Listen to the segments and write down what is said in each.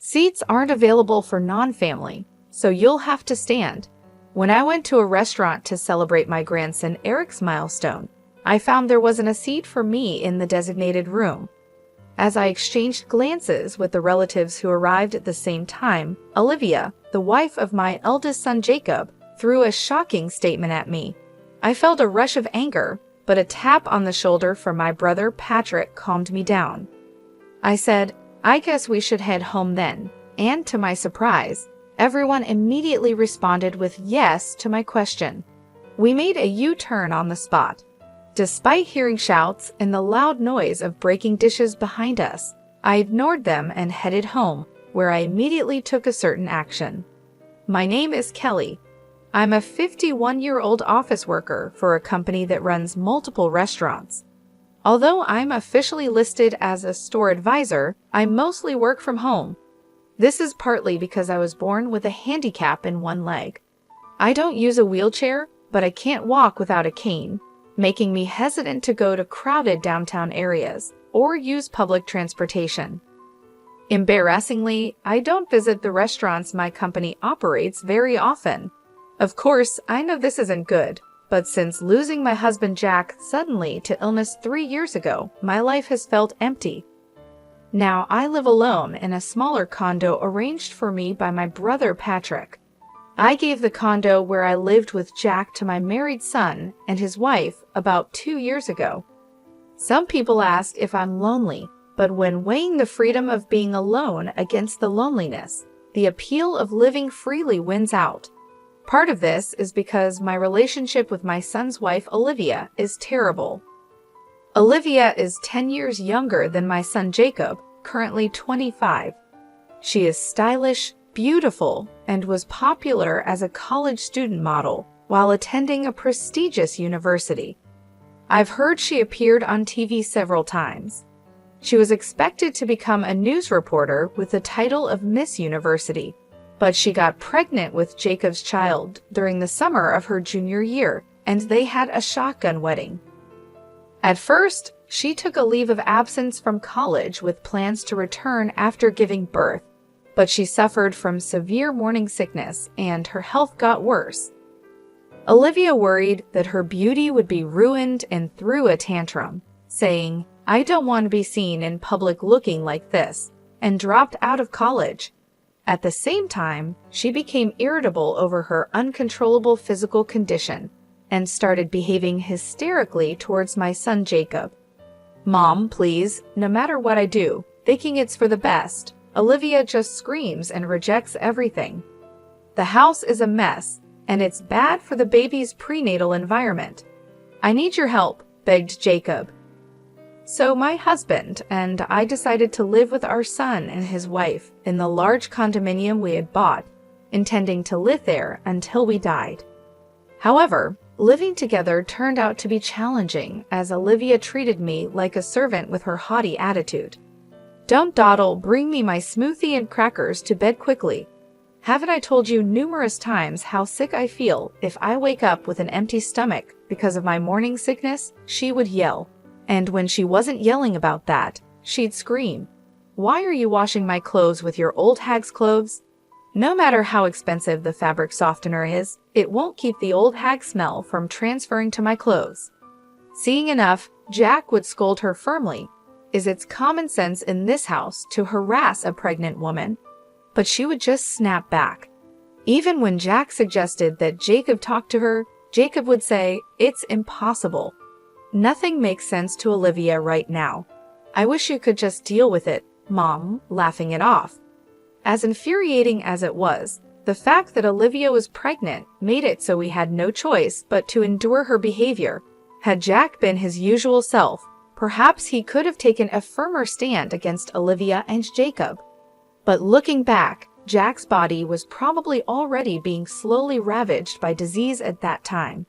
Seats aren't available for non-family, so you'll have to stand. When I went to a restaurant to celebrate my grandson Eric's milestone, I found there wasn't a seat for me in the designated room. As I exchanged glances with the relatives who arrived at the same time, Olivia, the wife of my eldest son Jacob, threw a shocking statement at me. I felt a rush of anger, but a tap on the shoulder from my brother Patrick calmed me down. I said, "I guess we should head home then," and to my surprise, everyone immediately responded with yes to my question. We made a U-turn on the spot. Despite hearing shouts and the loud noise of breaking dishes behind us, I ignored them and headed home, where I immediately took a certain action. My name is Kelly. I'm a 51-year-old office worker for a company that runs multiple restaurants. Although I'm officially listed as a store advisor, I mostly work from home. This is partly because I was born with a handicap in one leg. I don't use a wheelchair, but I can't walk without a cane, making me hesitant to go to crowded downtown areas or use public transportation. Embarrassingly, I don't visit the restaurants my company operates very often. Of course, I know this isn't good, but since losing my husband Jack suddenly to illness 3 years ago, my life has felt empty. Now I live alone in a smaller condo arranged for me by my brother Patrick. I gave the condo where I lived with Jack to my married son and his wife about 2 years ago. Some people ask if I'm lonely, but when weighing the freedom of being alone against the loneliness, the appeal of living freely wins out. Part of this is because my relationship with my son's wife Olivia is terrible. Olivia is 10 years younger than my son Jacob, currently 25. She is stylish, beautiful, and was popular as a college student model while attending a prestigious university. I've heard she appeared on TV several times. She was expected to become a news reporter with the title of Miss University, but she got pregnant with Jacob's child during the summer of her junior year, and they had a shotgun wedding. At first, she took a leave of absence from college with plans to return after giving birth, but she suffered from severe morning sickness and her health got worse. Olivia worried that her beauty would be ruined and threw a tantrum, saying, "I don't want to be seen in public looking like this," and dropped out of college. At the same time, she became irritable over her uncontrollable physical condition and started behaving hysterically towards my son Jacob. "Mom, please, no matter what I do, thinking it's for the best," Olivia just screams and rejects everything. The house is a mess, and it's bad for the baby's prenatal environment. "I need your help," begged Jacob. So my husband and I decided to live with our son and his wife in the large condominium we had bought, intending to live there until we died. However, living together turned out to be challenging as Olivia treated me like a servant with her haughty attitude. "Don't dawdle, bring me my smoothie and crackers to bed quickly. Haven't I told you numerous times how sick I feel if I wake up with an empty stomach because of my morning sickness?" she would yell. And when she wasn't yelling about that, she'd scream, "Why are you washing my clothes with your old hag's clothes? No matter how expensive the fabric softener is, it won't keep the old hag smell from transferring to my clothes." Seeing enough, Jack would scold her firmly. Is it common sense in this house to harass a pregnant woman? But she would just snap back. Even when Jack suggested that Jacob talk to her, Jacob would say, "It's impossible." Nothing makes sense to Olivia right now. "I wish you could just deal with it, Mom," laughing it off. As infuriating as it was, the fact that Olivia was pregnant made it so we had no choice but to endure her behavior. Had Jack been his usual self, perhaps he could have taken a firmer stand against Olivia and Jacob. But looking back, Jack's body was probably already being slowly ravaged by disease at that time.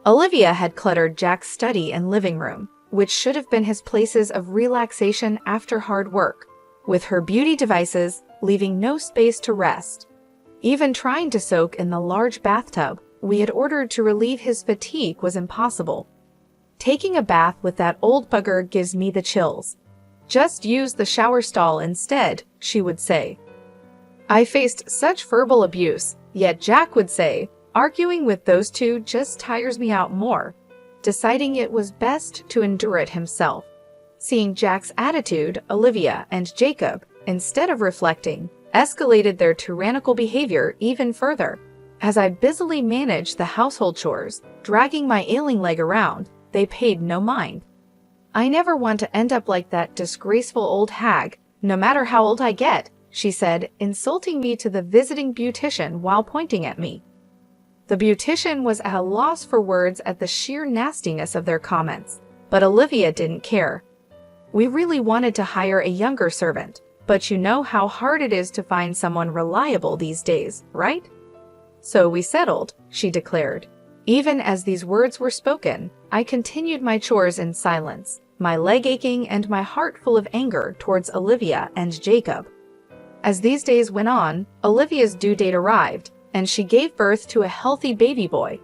Olivia had cluttered Jack's study and living room, which should have been his places of relaxation after hard work, with her beauty devices, leaving no space to rest. Even trying to soak in the large bathtub we had ordered to relieve his fatigue was impossible. "Taking a bath with that old bugger gives me the chills. Just use the shower stall instead," she would say. I faced such verbal abuse, yet Jack would say, arguing with those two just tires me out more, deciding it was best to endure it himself. Seeing Jack's attitude, Olivia and Jacob, instead of reflecting, escalated their tyrannical behavior even further. As I busily managed the household chores, dragging my ailing leg around, they paid no mind. "I never want to end up like that disgraceful old hag, no matter how old I get," she said, insulting me to the visiting beautician while pointing at me. The beautician was at a loss for words at the sheer nastiness of their comments, but Olivia didn't care. "We really wanted to hire a younger servant, but you know how hard it is to find someone reliable these days, right? So we settled," she declared. Even as these words were spoken, I continued my chores in silence, my leg aching and my heart full of anger towards Olivia and Jacob. As these days went on, Olivia's due date arrived, and she gave birth to a healthy baby boy.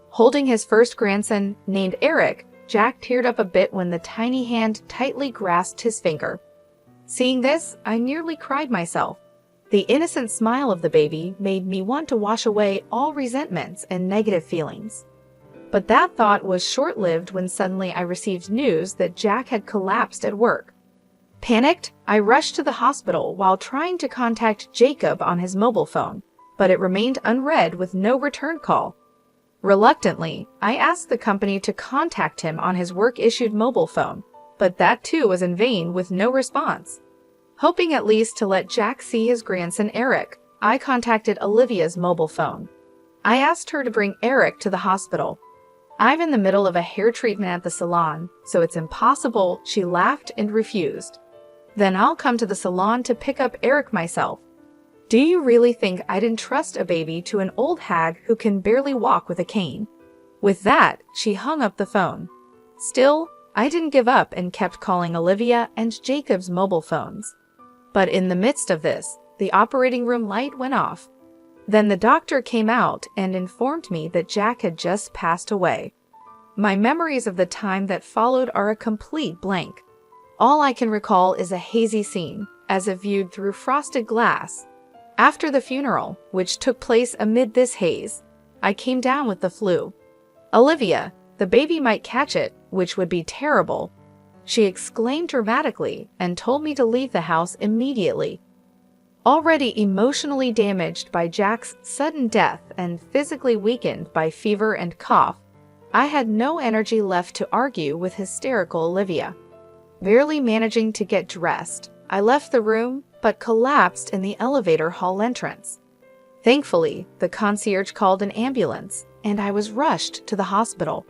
Holding his first grandson, named Eric, Jack teared up a bit when the tiny hand tightly grasped his finger. Seeing this, I nearly cried myself. The innocent smile of the baby made me want to wash away all resentments and negative feelings. But that thought was short-lived when suddenly I received news that Jack had collapsed at work. Panicked, I rushed to the hospital while trying to contact Jacob on his mobile phone, but it remained unread with no return call. Reluctantly, I asked the company to contact him on his work-issued mobile phone, but that too was in vain with no response. Hoping at least to let Jack see his grandson Eric, I contacted Olivia's mobile phone. I asked her to bring Eric to the hospital. "I'm in the middle of a hair treatment at the salon, so it's impossible," she laughed and refused. "Then I'll come to the salon to pick up Eric myself." Do you really think I'd entrust a baby to an old hag who can barely walk with a cane? With that, she hung up the phone. Still, I didn't give up and kept calling Olivia and Jacob's mobile phones. But in the midst of this, the operating room light went off. Then the doctor came out and informed me that Jack had just passed away. My memories of the time that followed are a complete blank. All I can recall is a hazy scene, as if viewed through frosted glass. After the funeral, which took place amid this haze, I came down with the flu. "Olivia, the baby might catch it, which would be terrible," she exclaimed dramatically and told me to leave the house immediately. Already emotionally damaged by Jack's sudden death and physically weakened by fever and cough, I had no energy left to argue with hysterical Olivia. Barely managing to get dressed, I left the room but collapsed in the elevator hall entrance. Thankfully, the concierge called an ambulance, and I was rushed to the hospital.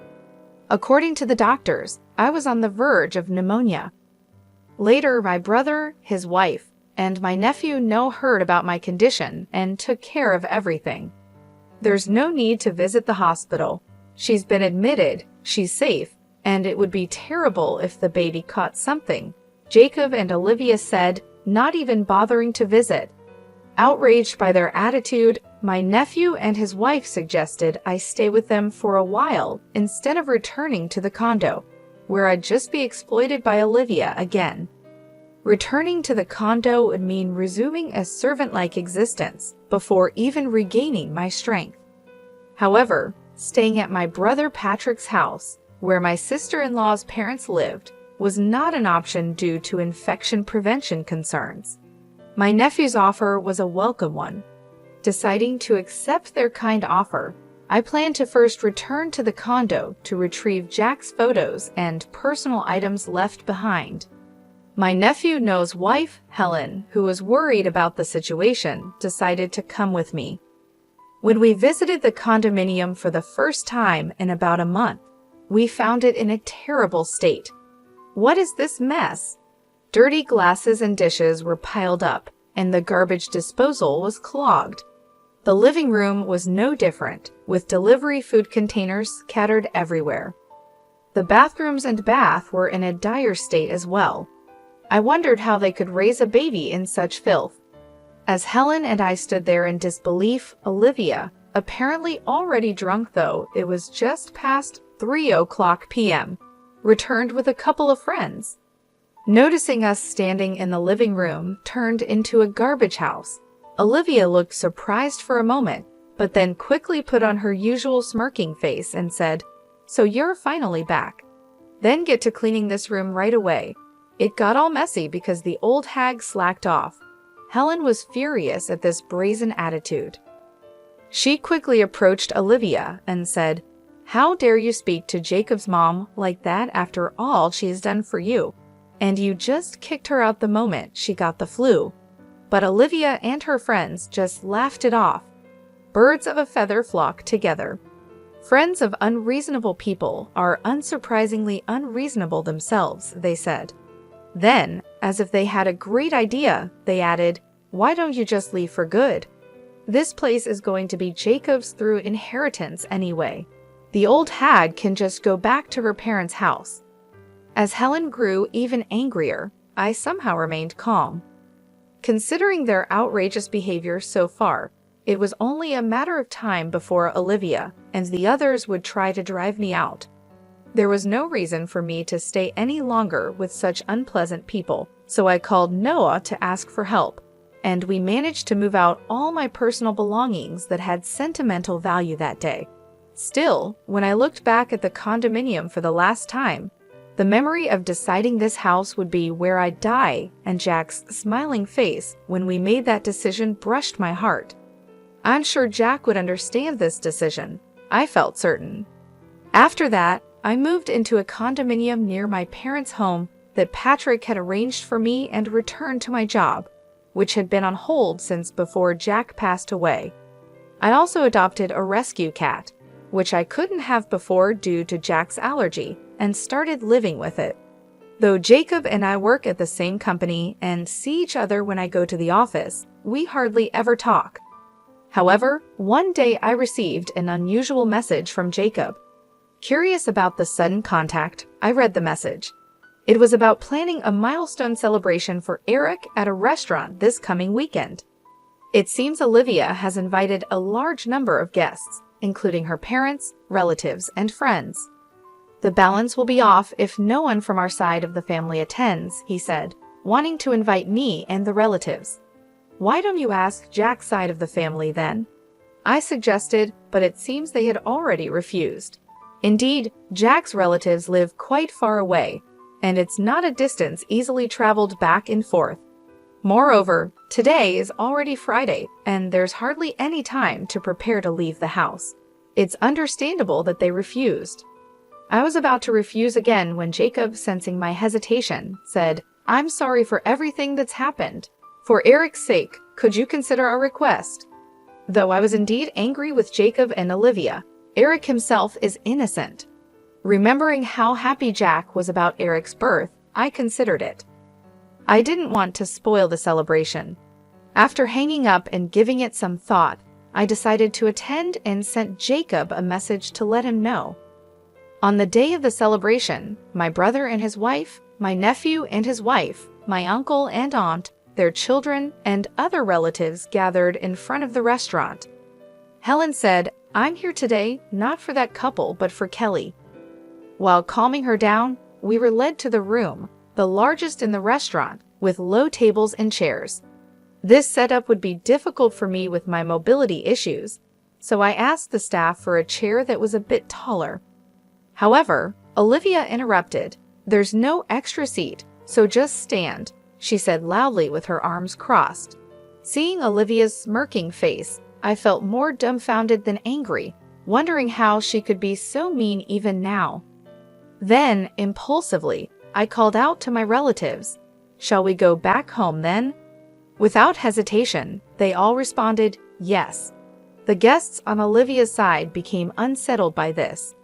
According to the doctors, I was on the verge of pneumonia. Later, my brother, his wife, and my nephew heard about my condition and took care of everything. "There's no need to visit the hospital. She's been admitted, she's safe, and it would be terrible if the baby caught something," Jacob and Olivia said, not even bothering to visit. Outraged by their attitude, my nephew and his wife suggested I stay with them for a while instead of returning to the condo, where I'd just be exploited by Olivia again. Returning to the condo would mean resuming a servant-like existence before even regaining my strength. However, staying at my brother Patrick's house, where my sister-in-law's parents lived, was not an option due to infection prevention concerns. My nephew's offer was a welcome one. Deciding to accept their kind offer, I planned to first return to the condo to retrieve Jack's photos and personal items left behind. My nephew's wife, Helen, who was worried about the situation, decided to come with me. When we visited the condominium for the first time in about a month, we found it in a terrible state. What is this mess? Dirty glasses and dishes were piled up, and the garbage disposal was clogged. The living room was no different, with delivery food containers scattered everywhere. The bathrooms and bath were in a dire state as well. I wondered how they could raise a baby in such filth. As Helen and I stood there in disbelief, Olivia, apparently already drunk though it was just past 3:00 p.m., returned with a couple of friends. Noticing us standing in the living room turned into a garbage house, Olivia looked surprised for a moment, but then quickly put on her usual smirking face and said, "So you're finally back. Then get to cleaning this room right away." It got all messy because the old hag slacked off. Helen was furious at this brazen attitude. She quickly approached Olivia and said, "How dare you speak to Jacob's mom like that after all she has done for you? And you just kicked her out the moment she got the flu." But Olivia and her friends just laughed it off. Birds of a feather flock together. Friends of unreasonable people are unsurprisingly unreasonable themselves, they said. Then, as if they had a great idea, they added, "Why don't you just leave for good? This place is going to be Jacob's through inheritance anyway. The old hag can just go back to her parents' house." As Helen grew even angrier, I somehow remained calm. Considering their outrageous behavior so far, it was only a matter of time before Olivia and the others would try to drive me out. There was no reason for me to stay any longer with such unpleasant people, so I called Noah to ask for help, and we managed to move out all my personal belongings that had sentimental value that day. Still, when I looked back at the condominium for the last time, the memory of deciding this house would be where I'd die and Jack's smiling face when we made that decision brushed my heart. I'm sure Jack would understand this decision. I felt certain. After that, I moved into a condominium near my parents' home that Patrick had arranged for me and returned to my job, which had been on hold since before Jack passed away. I also adopted a rescue cat, which I couldn't have before due to Jack's allergy, and started living with it. Though Jacob and I work at the same company and see each other when I go to the office, we hardly ever talk. However, one day I received an unusual message from Jacob. Curious about the sudden contact, I read the message. It was about planning a milestone celebration for Eric at a restaurant this coming weekend. It seems Olivia has invited a large number of guests, including her parents, relatives, and friends. The balance will be off if no one from our side of the family attends, he said, wanting to invite me and the relatives. Why don't you ask Jack's side of the family then? I suggested, but it seems they had already refused. Indeed, Jack's relatives live quite far away, and it's not a distance easily traveled back and forth. Moreover, today is already Friday, and there's hardly any time to prepare to leave the house. It's understandable that they refused. I was about to refuse again when Jacob, sensing my hesitation, said, "I'm sorry for everything that's happened. For Eric's sake, could you consider a request?" Though I was indeed angry with Jacob and Olivia, Eric himself is innocent. Remembering how happy Jack was about Eric's birth, I considered it. I didn't want to spoil the celebration. After hanging up and giving it some thought, I decided to attend and sent Jacob a message to let him know. On the day of the celebration, my brother and his wife, my nephew and his wife, my uncle and aunt, their children, and other relatives gathered in front of the restaurant. Helen said, "I'm here today, not for that couple, but for Kelly." While calming her down, we were led to the room, the largest in the restaurant, with low tables and chairs. This setup would be difficult for me with my mobility issues, so I asked the staff for a chair that was a bit taller. However, Olivia interrupted. "There's no extra seat, so just stand," she said loudly with her arms crossed. Seeing Olivia's smirking face, I felt more dumbfounded than angry, wondering how she could be so mean even now. Then, impulsively, I called out to my relatives, "Shall we go back home then?" Without hesitation, they all responded, "Yes." The guests on Olivia's side became unsettled by this.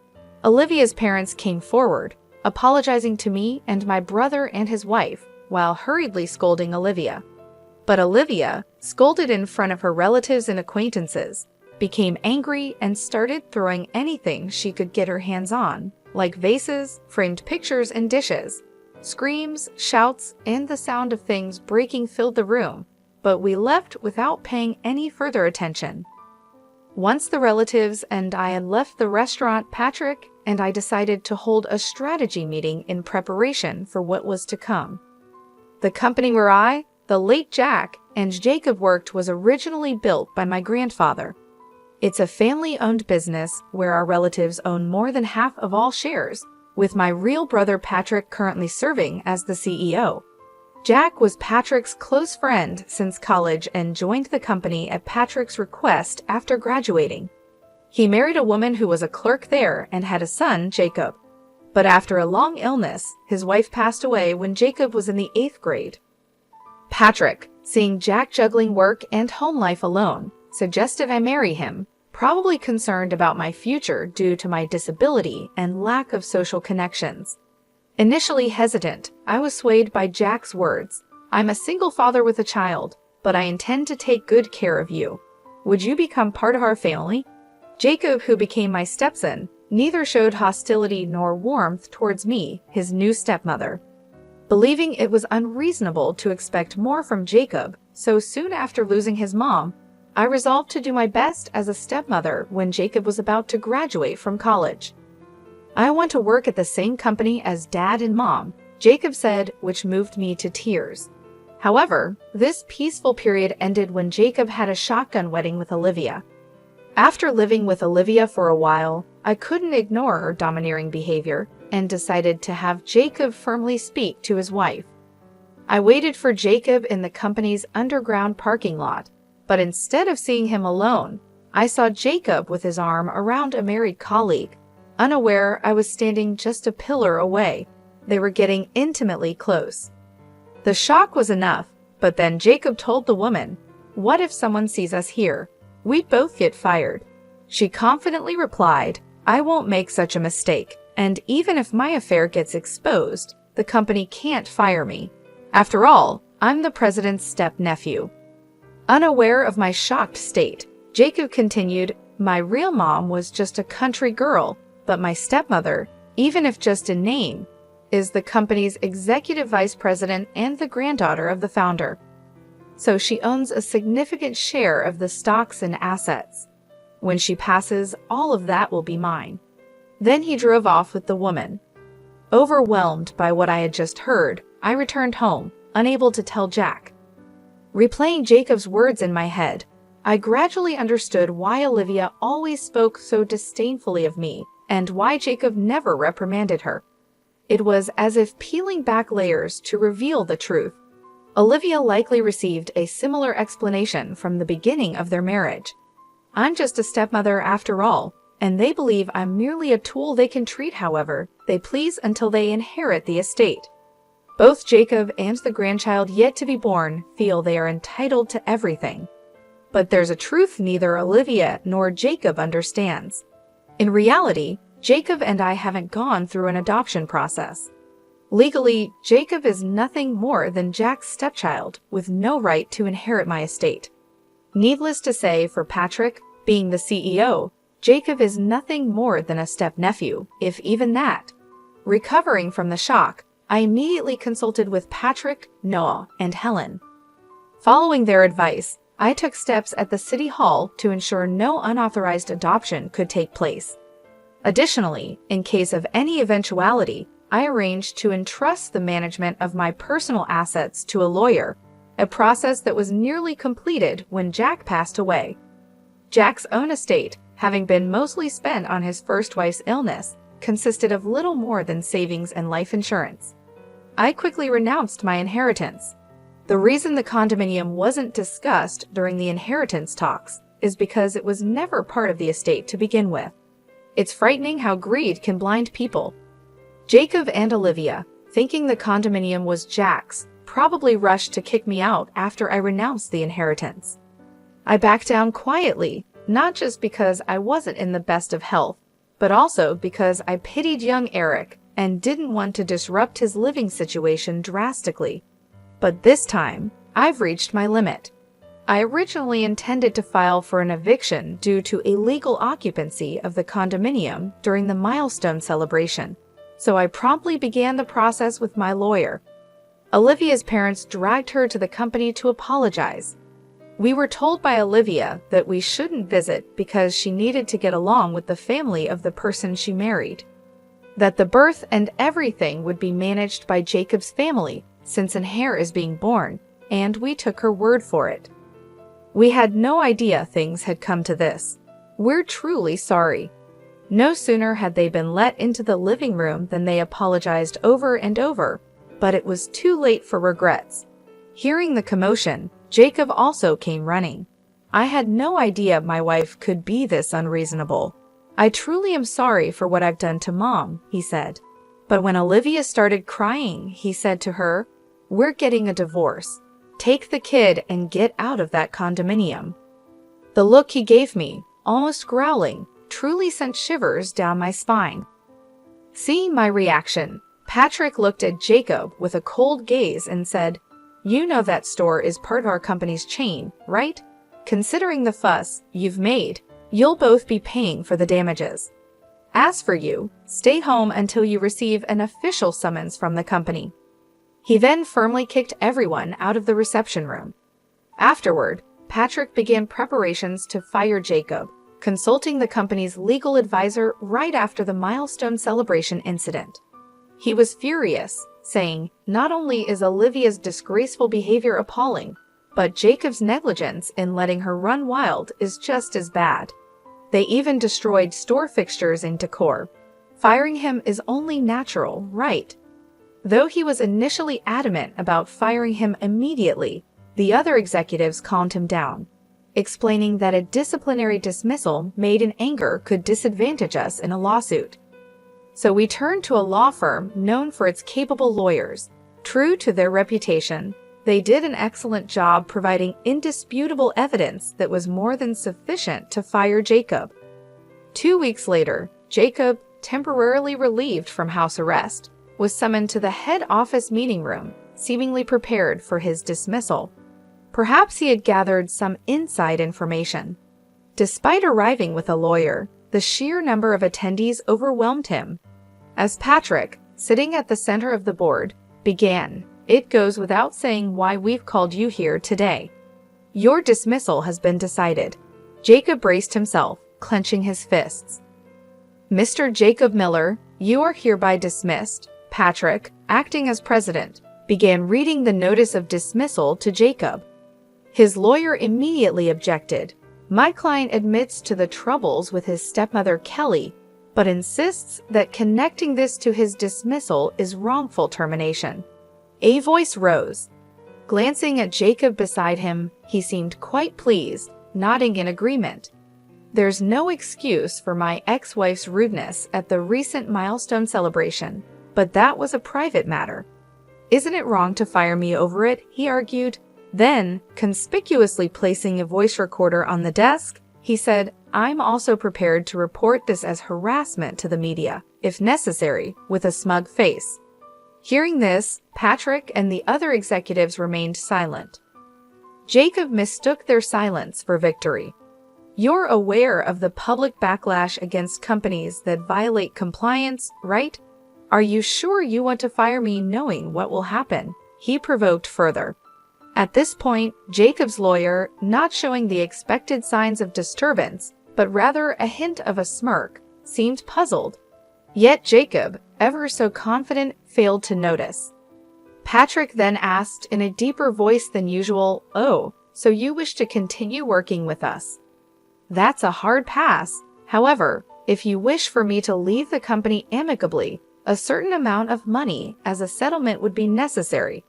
Olivia's parents came forward, apologizing to me and my brother and his wife, while hurriedly scolding Olivia. But Olivia, scolded in front of her relatives and acquaintances, became angry and started throwing anything she could get her hands on, like vases, framed pictures, and dishes. Screams, shouts, and the sound of things breaking filled the room, but we left without paying any further attention. Once the relatives and I had left the restaurant, Patrick and I decided to hold a strategy meeting in preparation for what was to come. The company where I, the late Jack and Jacob worked was originally built by my grandfather. It's a family-owned business where our relatives own more than half of all shares, with my real brother Patrick currently serving as the CEO. Jack was Patrick's close friend since college and joined the company at Patrick's request after graduating. He married a woman who was a clerk there and had a son, Jacob. But after a long illness, his wife passed away when Jacob was in the 8th grade. Patrick, seeing Jack juggling work and home life alone, suggested I marry him, probably concerned about my future due to my disability and lack of social connections. Initially hesitant, I was swayed by Jack's words. "I'm a single father with a child, but I intend to take good care of you. Would you become part of our family?" Jacob, who became my stepson, neither showed hostility nor warmth towards me, his new stepmother. Believing it was unreasonable to expect more from Jacob so soon after losing his mom, I resolved to do my best as a stepmother when Jacob was about to graduate from college. "I want to work at the same company as Dad and Mom," Jacob said, which moved me to tears. However, this peaceful period ended when Jacob had a shotgun wedding with Olivia. After living with Olivia for a while, I couldn't ignore her domineering behavior and decided to have Jacob firmly speak to his wife. I waited for Jacob in the company's underground parking lot, but instead of seeing him alone, I saw Jacob with his arm around a married colleague, unaware I was standing just a pillar away. They were getting intimately close. The shock was enough, but then Jacob told the woman, "What if someone sees us here? We'd both get fired." She confidently replied, "I won't make such a mistake, and even if my affair gets exposed, the company can't fire me. After all, I'm the president's step-nephew." Unaware of my shocked state, Jacob continued, "My real mom was just a country girl, but my stepmother, even if just in name, is the company's executive vice president and the granddaughter of the founder. So she owns a significant share of the stocks and assets. When she passes, all of that will be mine." Then he drove off with the woman. Overwhelmed by what I had just heard, I returned home, unable to tell Jack. Replaying Jacob's words in my head, I gradually understood why Olivia always spoke so disdainfully of me and why Jacob never reprimanded her. It was as if peeling back layers to reveal the truth. Olivia likely received a similar explanation from the beginning of their marriage. I'm just a stepmother after all, and they believe I'm merely a tool they can treat however they please until they inherit the estate. Both Jacob and the grandchild yet to be born feel they are entitled to everything. But there's a truth neither Olivia nor Jacob understands. In reality, Jacob and I haven't gone through an adoption process. Legally, Jacob is nothing more than Jack's stepchild with no right to inherit my estate. Needless to say, for Patrick, being the CEO, Jacob is nothing more than a step-nephew, if even that. Recovering from the shock, I immediately consulted with Patrick, Noah, and Helen. Following their advice, I took steps at the City Hall to ensure no unauthorized adoption could take place. Additionally, in case of any eventuality, I arranged to entrust the management of my personal assets to a lawyer, a process that was nearly completed when Jack passed away. Jack's own estate, having been mostly spent on his first wife's illness, consisted of little more than savings and life insurance. I quickly renounced my inheritance. The reason the condominium wasn't discussed during the inheritance talks is because it was never part of the estate to begin with. It's frightening how greed can blind people. Jacob and Olivia, thinking the condominium was Jack's, probably rushed to kick me out after I renounced the inheritance. I backed down quietly, not just because I wasn't in the best of health, but also because I pitied young Eric and didn't want to disrupt his living situation drastically. But this time, I've reached my limit. I originally intended to file for an eviction due to illegal occupancy of the condominium during the milestone celebration, so I promptly began the process with my lawyer. Olivia's parents dragged her to the company to apologize. We were told by Olivia that we shouldn't visit because she needed to get along with the family of the person she married. That the birth and everything would be managed by Jacob's family, since an heir is being born, and we took her word for it. We had no idea things had come to this. We're truly sorry." No sooner had they been let into the living room than they apologized over and over, but it was too late for regrets. Hearing the commotion, Jacob also came running. "I had no idea my wife could be this unreasonable. I truly am sorry for what I've done to Mom," he said. But when Olivia started crying, he said to her, "We're getting a divorce. Take the kid and get out of that condominium." The look he gave me, almost growling, truly sent shivers down my spine. Seeing my reaction, Patrick looked at Jacob with a cold gaze and said, "You know that store is part of our company's chain, right? Considering the fuss you've made, you'll both be paying for the damages. As for you, stay home until you receive an official summons from the company." He then firmly kicked everyone out of the reception room. Afterward, Patrick began preparations to fire Jacob, consulting the company's legal advisor right after the milestone celebration incident. He was furious, saying, "Not only is Olivia's disgraceful behavior appalling, but Jacob's negligence in letting her run wild is just as bad. They even destroyed store fixtures and decor. Firing him is only natural, right?" Though he was initially adamant about firing him immediately, the other executives calmed him down, explaining that a disciplinary dismissal made in anger could disadvantage us in a lawsuit. So we turned to a law firm known for its capable lawyers. True to their reputation, they did an excellent job providing indisputable evidence that was more than sufficient to fire Jacob. 2 weeks later, Jacob, temporarily relieved from house arrest, was summoned to the head office meeting room, seemingly prepared for his dismissal. Perhaps he had gathered some inside information. Despite arriving with a lawyer, the sheer number of attendees overwhelmed him. As Patrick, sitting at the center of the board, began, "It goes without saying why we've called you here today. Your dismissal has been decided." Jacob braced himself, clenching his fists. "Mr. Jacob Miller, you are hereby dismissed." Patrick, acting as president, began reading the notice of dismissal to Jacob. His lawyer immediately objected. "My client admits to the troubles with his stepmother Kelly, but insists that connecting this to his dismissal is wrongful termination." A voice rose. Glancing at Jacob beside him, he seemed quite pleased, nodding in agreement. "There's no excuse for my ex-wife's rudeness at the recent milestone celebration, but that was a private matter. Isn't it wrong to fire me over it?" he argued. Then, conspicuously placing a voice recorder on the desk, he said, "I'm also prepared to report this as harassment to the media, if necessary," with a smug face. Hearing this, Patrick and the other executives remained silent. Jacob mistook their silence for victory. "You're aware of the public backlash against companies that violate compliance, right? Are you sure you want to fire me knowing what will happen?" he provoked further. At this point, Jacob's lawyer, not showing the expected signs of disturbance, but rather a hint of a smirk, seemed puzzled. Yet Jacob, ever so confident, failed to notice. Patrick then asked in a deeper voice than usual, "Oh, so you wish to continue working with us? That's a hard pass. However, if you wish for me to leave the company amicably, a certain amount of money as a settlement would be necessary,"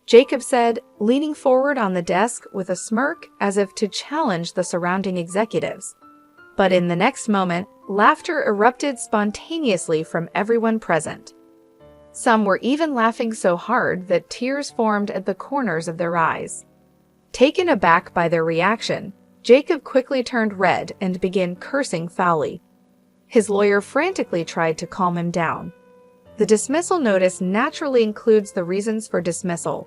Jacob said, leaning forward on the desk with a smirk as if to challenge the surrounding executives. But in the next moment, laughter erupted spontaneously from everyone present. Some were even laughing so hard that tears formed at the corners of their eyes. Taken aback by their reaction, Jacob quickly turned red and began cursing foully. His lawyer frantically tried to calm him down. The dismissal notice naturally includes the reasons for dismissal.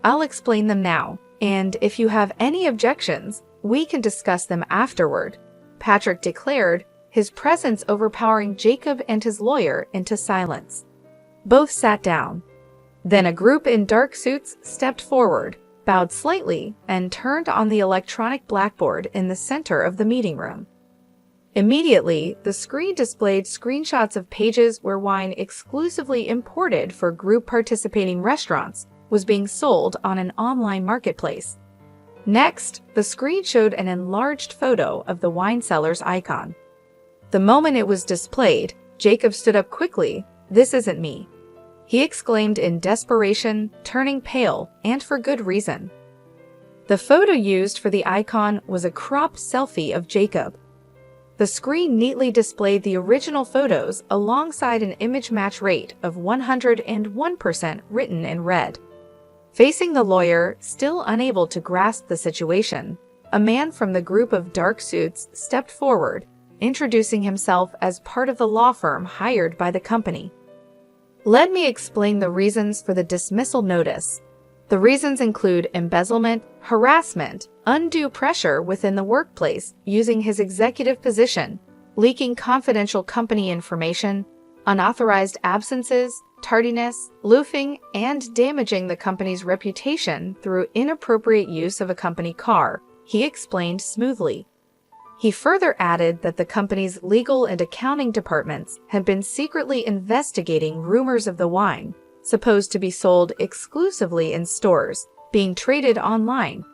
I'll explain them now, and if you have any objections, we can discuss them afterward, Patrick declared, his presence overpowering Jacob and his lawyer into silence. Both sat down. Then a group in dark suits stepped forward, bowed slightly, and turned on the electronic blackboard in the center of the meeting room. Immediately, the screen displayed screenshots of pages where wine exclusively imported for group participating restaurants was being sold on an online marketplace. Next, the screen showed an enlarged photo of the wine seller's icon. The moment it was displayed, Jacob stood up quickly. "This isn't me," he exclaimed in desperation, turning pale, and for good reason. The photo used for the icon was a cropped selfie of Jacob. The screen neatly displayed the original photos alongside an image match rate of 101% written in red. Facing the lawyer, still unable to grasp the situation, a man from the group of dark suits stepped forward, introducing himself as part of the law firm hired by the company. "Let me explain the reasons for the dismissal notice. The reasons include embezzlement, harassment, undue pressure within the workplace using his executive position, leaking confidential company information, unauthorized absences, tardiness, loafing, and damaging the company's reputation through inappropriate use of a company car," he explained smoothly. He further added that the company's legal and accounting departments had been secretly investigating rumors of the wine, supposed to be sold exclusively in stores, being traded online.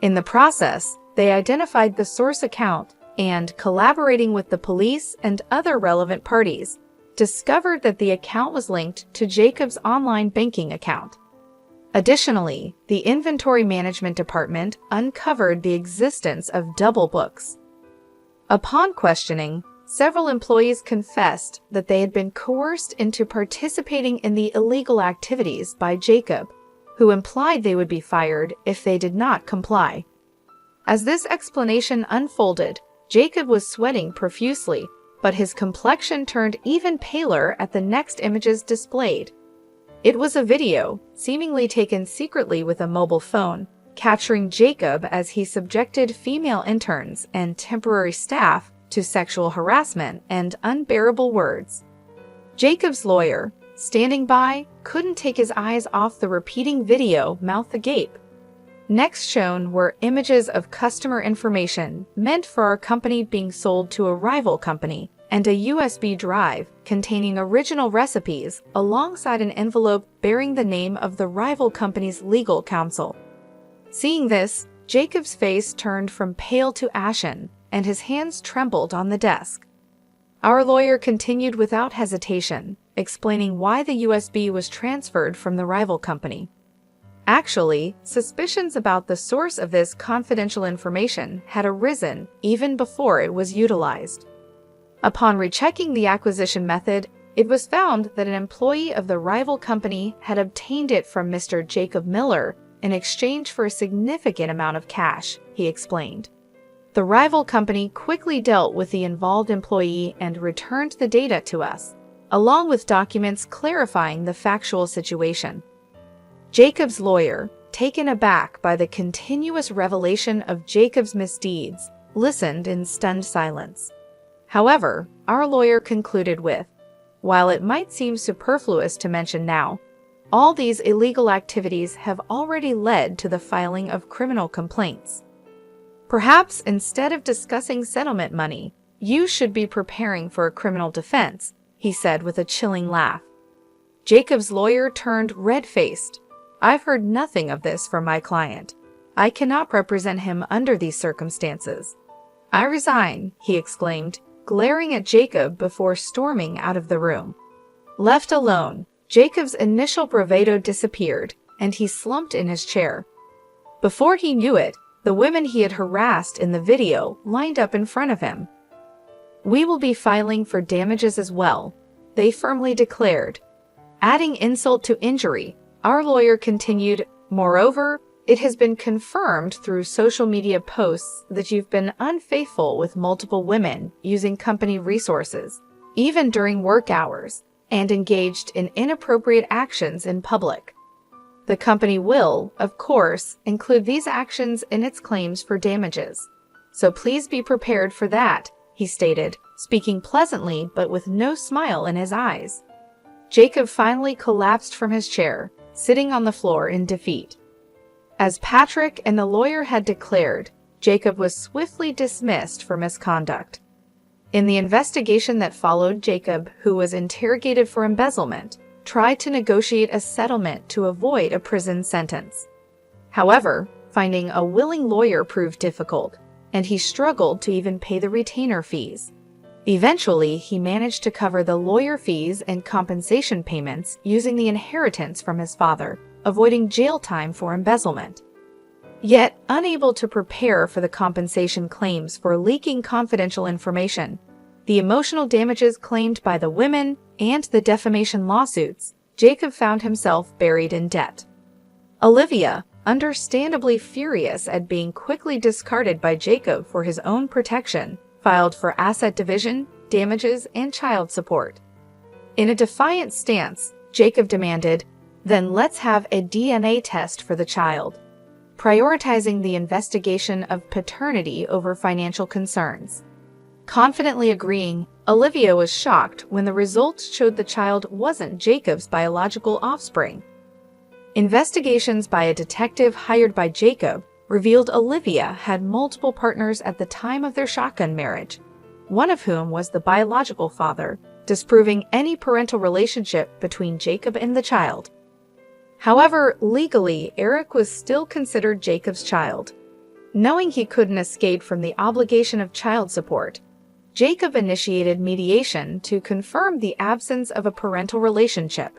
In the process, they identified the source account and, collaborating with the police and other relevant parties, discovered that the account was linked to Jacob's online banking account. Additionally, the inventory management department uncovered the existence of double books. Upon questioning, several employees confessed that they had been coerced into participating in the illegal activities by Jacob, who implied they would be fired if they did not comply. As this explanation unfolded, Jacob was sweating profusely, but his complexion turned even paler at the next images displayed. It was a video, seemingly taken secretly with a mobile phone, capturing Jacob as he subjected female interns and temporary staff to sexual harassment and unbearable words. Jacob's lawyer, standing by, couldn't take his eyes off the repeating video, mouth agape. Next shown were images of customer information meant for our company being sold to a rival company, and a USB drive containing original recipes alongside an envelope bearing the name of the rival company's legal counsel. Seeing this, Jacob's face turned from pale to ashen, and his hands trembled on the desk. Our lawyer continued without hesitation, explaining why the USB was transferred from the rival company. Actually, suspicions about the source of this confidential information had arisen even before it was utilized. Upon rechecking the acquisition method, it was found that an employee of the rival company had obtained it from Mr. Jacob Miller in exchange for a significant amount of cash, he explained. The rival company quickly dealt with the involved employee and returned the data to us, along with documents clarifying the factual situation. Jacob's lawyer, taken aback by the continuous revelation of Jacob's misdeeds, listened in stunned silence. However, our lawyer concluded with, "While it might seem superfluous to mention now, all these illegal activities have already led to the filing of criminal complaints. Perhaps instead of discussing settlement money, you should be preparing for a criminal defense," he said with a chilling laugh. Jacob's lawyer turned red-faced. "I've heard nothing of this from my client. I cannot represent him under these circumstances. I resign," he exclaimed, glaring at Jacob before storming out of the room. Left alone, Jacob's initial bravado disappeared, and he slumped in his chair. Before he knew it, the women he had harassed in the video lined up in front of him. "We will be filing for damages as well," they firmly declared. Adding insult to injury, our lawyer continued, "Moreover, it has been confirmed through social media posts that you've been unfaithful with multiple women using company resources, even during work hours, and engaged in inappropriate actions in public. The company will, of course, include these actions in its claims for damages. So please be prepared for that," he stated, speaking pleasantly but with no smile in his eyes. Jacob finally collapsed from his chair, sitting on the floor in defeat. As Patrick and the lawyer had declared, Jacob was swiftly dismissed for misconduct. In the investigation that followed, Jacob, who was interrogated for embezzlement, tried to negotiate a settlement to avoid a prison sentence. However, finding a willing lawyer proved difficult, and he struggled to even pay the retainer fees. Eventually, he managed to cover the lawyer fees and compensation payments using the inheritance from his father, avoiding jail time for embezzlement. Yet, unable to prepare for the compensation claims for leaking confidential information, the emotional damages claimed by the women, and the defamation lawsuits, Jacob found himself buried in debt. Olivia, understandably furious at being quickly discarded by Jacob for his own protection, filed for asset division, damages, and child support. In a defiant stance, Jacob demanded, "Then let's have a DNA test for the child," prioritizing the investigation of paternity over financial concerns. Confidently agreeing, Olivia was shocked when the results showed the child wasn't Jacob's biological offspring. Investigations by a detective hired by Jacob revealed Olivia had multiple partners at the time of their shotgun marriage, one of whom was the biological father, disproving any parental relationship between Jacob and the child. However, legally, Eric was still considered Jacob's child. Knowing he couldn't escape from the obligation of child support, Jacob initiated mediation to confirm the absence of a parental relationship.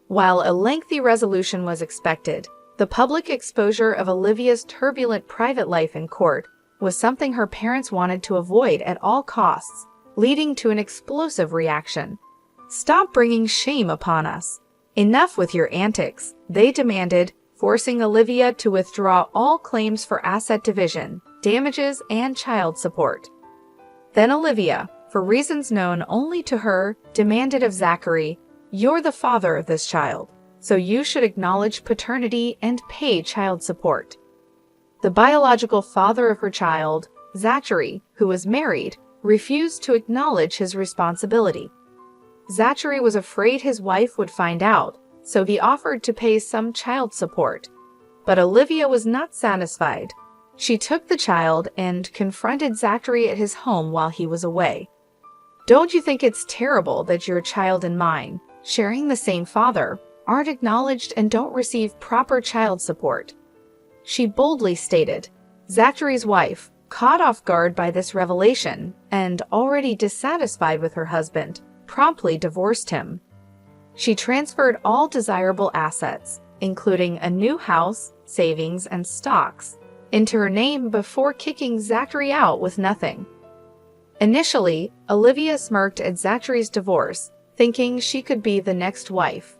While a lengthy resolution was expected, the public exposure of Olivia's turbulent private life in court was something her parents wanted to avoid at all costs, leading to an explosive reaction. "Stop bringing shame upon us. Enough with your antics," they demanded, forcing Olivia to withdraw all claims for asset division, damages, and child support. Then Olivia, for reasons known only to her, demanded of Zachary, "You're the father of this child, so you should acknowledge paternity and pay child support." The biological father of her child, Zachary, who was married, refused to acknowledge his responsibility. Zachary was afraid his wife would find out, so he offered to pay some child support. But Olivia was not satisfied. She took the child and confronted Zachary at his home while he was away. "Don't you think it's terrible that your child and mine, sharing the same father, aren't acknowledged and don't receive proper child support?" she boldly stated. Zachary's wife, caught off guard by this revelation and already dissatisfied with her husband, promptly divorced him. She transferred all desirable assets, including a new house, savings, and stocks, into her name before kicking Zachary out with nothing. Initially, Olivia smirked at Zachary's divorce, thinking she could be the next wife.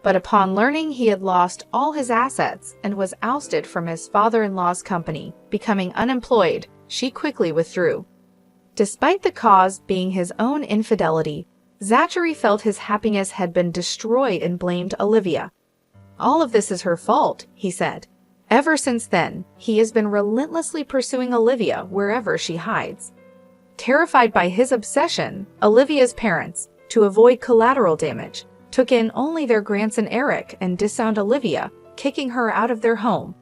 But upon learning he had lost all his assets and was ousted from his father-in-law's company, becoming unemployed, she quickly withdrew. Despite the cause being his own infidelity, Zachary felt his happiness had been destroyed and blamed Olivia. "All of this is her fault," he said. Ever since then, he has been relentlessly pursuing Olivia wherever she hides. Terrified by his obsession, Olivia's parents, to avoid collateral damage, took in only their grandson Eric and disowned Olivia, kicking her out of their home.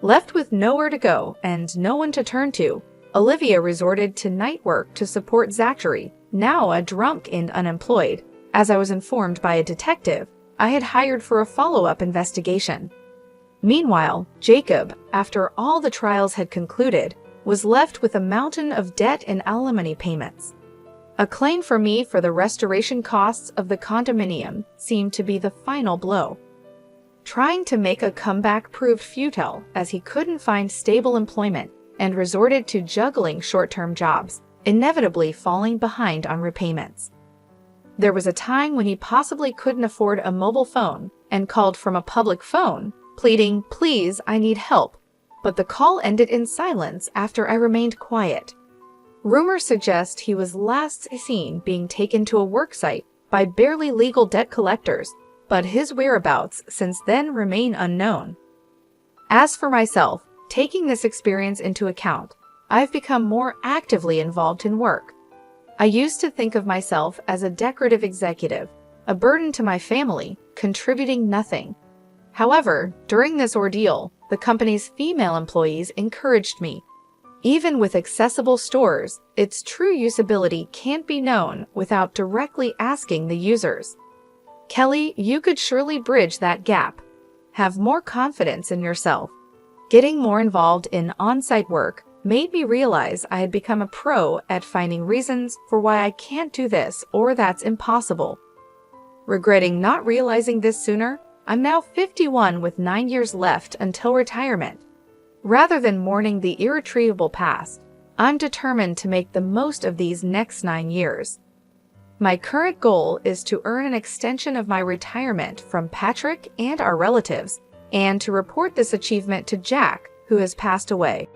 Left with nowhere to go and no one to turn to, Olivia resorted to night work to support Zachary, now a drunk and unemployed. As I was informed by a detective, I had hired for a follow-up investigation. Meanwhile, Jacob, after all the trials had concluded, was left with a mountain of debt and alimony payments. A claim for me for the restoration costs of the condominium seemed to be the final blow. Trying to make a comeback proved futile as he couldn't find stable employment and resorted to juggling short-term jobs, inevitably falling behind on repayments. There was a time when he possibly couldn't afford a mobile phone and called from a public phone, pleading, "Please, I need help," but the call ended in silence after I remained quiet. Rumors suggest he was last seen being taken to a worksite by barely legal debt collectors, but his whereabouts since then remain unknown. As for myself, taking this experience into account, I've become more actively involved in work. I used to think of myself as a decorative executive, a burden to my family, contributing nothing. However, during this ordeal, the company's female employees encouraged me. Even with accessible stores, its true usability can't be known without directly asking the users. Kelly, you could surely bridge that gap. Have more confidence in yourself. Getting more involved in on-site work made me realize I had become a pro at finding reasons for why I can't do this or that's impossible. Regretting not realizing this sooner, I'm now 51 with 9 years left until retirement. Rather than mourning the irretrievable past, I'm determined to make the most of these next 9 years. My current goal is to earn an extension of my retirement from Patrick and our relatives, and to report this achievement to Jack, who has passed away.